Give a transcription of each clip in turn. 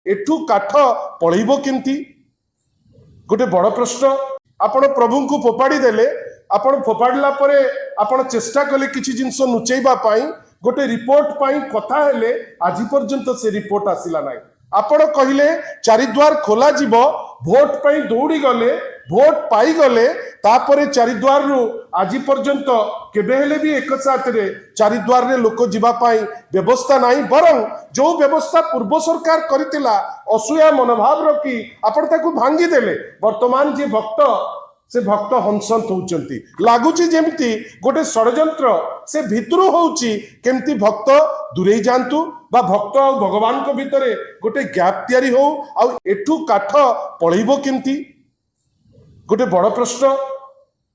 एठू काठ पलैब केमती गोटे बड़ प्रश्न। आपण प्रभु को फोपाड़ी देले, आपण फोपाड़ला परे आपण चेष्टा कले किछि जिंस नुचैबा पाई गोटे रिपोर्ट पाई कथा हेले आज पर्यंत से रिपोर्ट आसिला नाही। आपण कहिले चारिद्वार खोला जीवो, भोट पाई दौड़ी गले, भोट पाई गले, तापरे चारिद्वार रु आज पर्यंत केबे हेले भी एक साथ रे चारिद्वार रे लोक जीवा पाई व्यवस्था नाही। बरं जो व्यवस्था पूर्व सरकार करितिला असुया मनोभाव रखी आपण ताकू भांगी देले। वर्तमान जे भक्त से भक्त हंसंत होउचंती, लागुची जेमती गोटे षडयंत्र से भितरु होउची केमती भक्त दूरे जांतु बा भक्त और भगवान को भितरे गोटे गैप तैयारी हो आ एठू काठ पलैब केमती गोटे बड़ प्रश्न।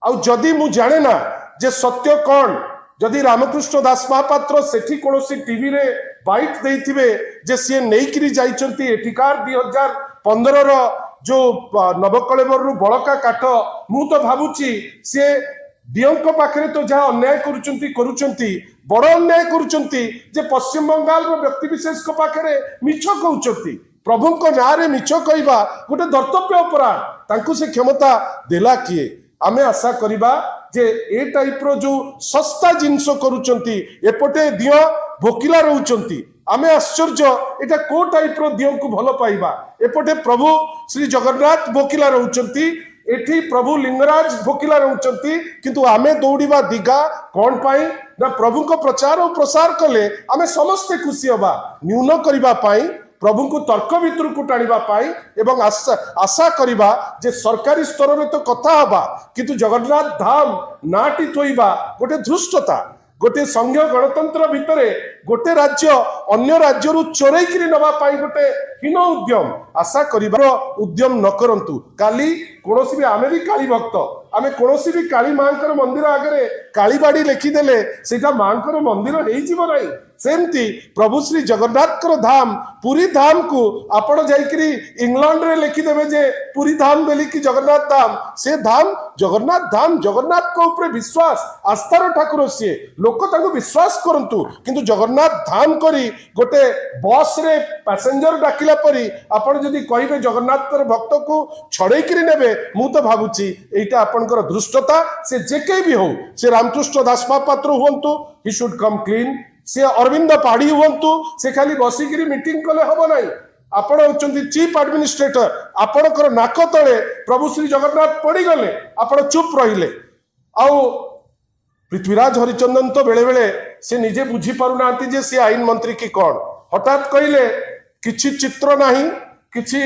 आ जदि मु जाने ना जे सत्य कौन, जदि रामकृष्ण दास महापात्र सेठी कोनोसी टीवी रे बाइट देइथिबे जे से नेइकरी जाइचंती एठिकार 2015 रो जो नवकलेवर बड़का काठ, मु तो भावुची से डीएम पाखे तो जहाँ अन्याय करुचंती बड़ अन्याय करुचंती जे पश्चिम बंगाल रो व्यक्ति विशेष को पाखे मिछ कहउचंती। प्रभु को ना रे मिछ कहवा गोटे दर्तव्य अपराध, तांकु से क्षमता देला किए? आमे आशा करिबा जे ए टाइप रो जो सस्ता जिंस करुचंती, एपटे दियो भोकिला रहउचंती, आमे आश्चर्य एटा को टाइप रो दियो को भलो पाइबा। एपटे प्रभु श्री जगन्नाथ भोकिला रहउचंती, एठी प्रभु लिंगराज भोकिला रहउचंती, किंतु आमे दौड़ीबा दिगा कौन पाई ना प्रभु को प्रचार और प्रसार कले आमे समस्ते खुशी होबा, न्यून करिबा पाई, प्रभु को तर्क भितर को टाणिबा पाई एवं आशा करिबा जे सरकारी स्तर रे तो कथा हबा, किंतु जगन्नाथ धाम नाटी थोइबा गोटे धृष्टता, गोटे संघ गणतंत्र भितरे गोटे राज्य अन्य राज्य रु चोरैकरी नबा पाई गोटे हीन उद्यम आशा करिबार उद्यम न करंतु। काली कोनोसी भी आमे भी काली भक्त, आमे कोनोसी भी काली मांकर मंदिर आगरे काली बाड़ी लिखिदेले सेटा मांकर मंदिर हेइ जीव नाही। सेमती प्रभु श्री जगन्नाथ धाम पुरी धाम को आपण जाइकरी इंग्लैंड रे लिखिदेवे जे पुरी धाम बेली की जगन्नाथ धाम, से धाम जगन्नाथ धाम, जगन्नाथ को ऊपर विश्वास आस्थार ठाकुर सीए, लोक ताको विश्वास करंतु, किंतु जगन्नाथ धाम करी गोटे बस रे पैसेंजर डाकिला परी आपण जदि कहिबे जगन्नाथ भक्त को छड़ेकरी नेबे, मु तो भाबुची एटा आपनकर दृष्टता। से जेके भी हो, से रामकृष्ण दास महापात्र हुंतु, ही शुड कम क्लीन, से अरविंद पाढ़ी हुंतु, से खाली बसिकिरी मीटिंग कले हबो नाही। आपण होचंती चीफ एडमिनिस्ट्रेटर, आपणकर नाक तळे प्रभु श्री जगन्नाथ पड़ी गले, आपण चुप रहिले। आउ पृथ्वीराज हरिचंदन तो बेले बेले से निजे बुझी पारु नांती जे से आईन मंत्री की कौन, हठात कहले किछि चित्र नाही, किछि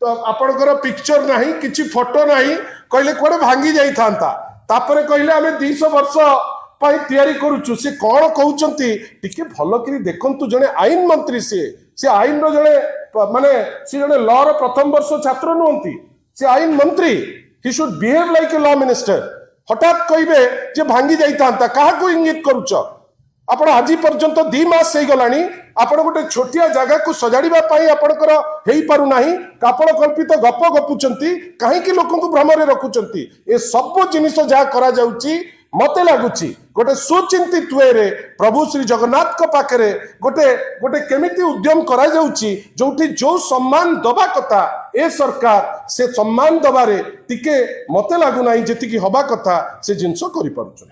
आपणकर पिक्चर नाही, किछि फोटो नाही, कहले कोडे भांगी जाई थांता, तापरे कहले हमें 200 वर्ष पाई तैयारी करूछु। से कौन कहउचंती टिके भलो करी देखंतु, जने आईन मंत्री से आईन रो जने माने से जने लॉ रो प्रथम वर्ष छात्र नुहंती, से आईन मंत्री, he should behave like a law minister. हठात कहबे जे भांगी जाई थांता, काहा को इंगित करूछ? आपण आज पर्यंत 2 मास हे गलानी, आपण गोटे छोटिया जगह को सजाड़ीबा पाई आपणकर हेई पारु नाही, कापड़ कल्पित गप गपुचंती, काहे कि लोकन को भ्रम रे रखुचंती। ए सब जिनिस जा करा जाउची, मते लागुची गोटे सुचिंतित वे रे प्रभु श्री जगन्नाथ को पाखरे गोटे गोटे केमिति उद्यम करा जाउची, जोठी जो सम्मान दबा कथा ए सरकार से सम्मान दबारे टिके मते लागु नाही जेति कि हबा कथा से जिंस करि पारुछ।